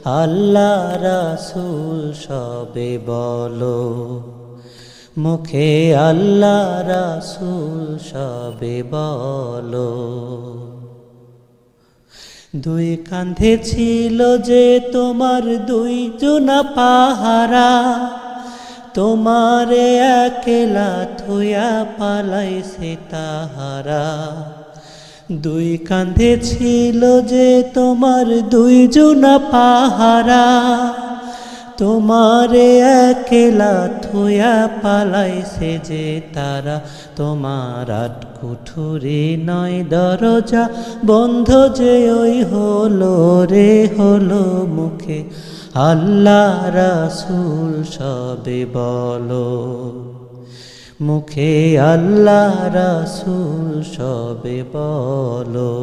আল্লাহ রাসূল সবে বলো, মুখে আল্লাহ রাসূল সবে বলো। দুই কাঁধে ছিল যে তোমার দুই জোনা পাহারা, তোমারে একলা থুয়া পালাইছে তাহারা। দুই কাঁধে ছিল যে তোমার দুই জোনা পাহারা, তোমারে একলা থুয়া পালাইছে যে তারা। তোমার আট কুঠুরি নয় দরজা বন্ধ যে ওই হলো রে হলো, মুখে আল্লাহ রাসূল সবে বলো, মুখে আল্লাহ রাসূল সবে বলো।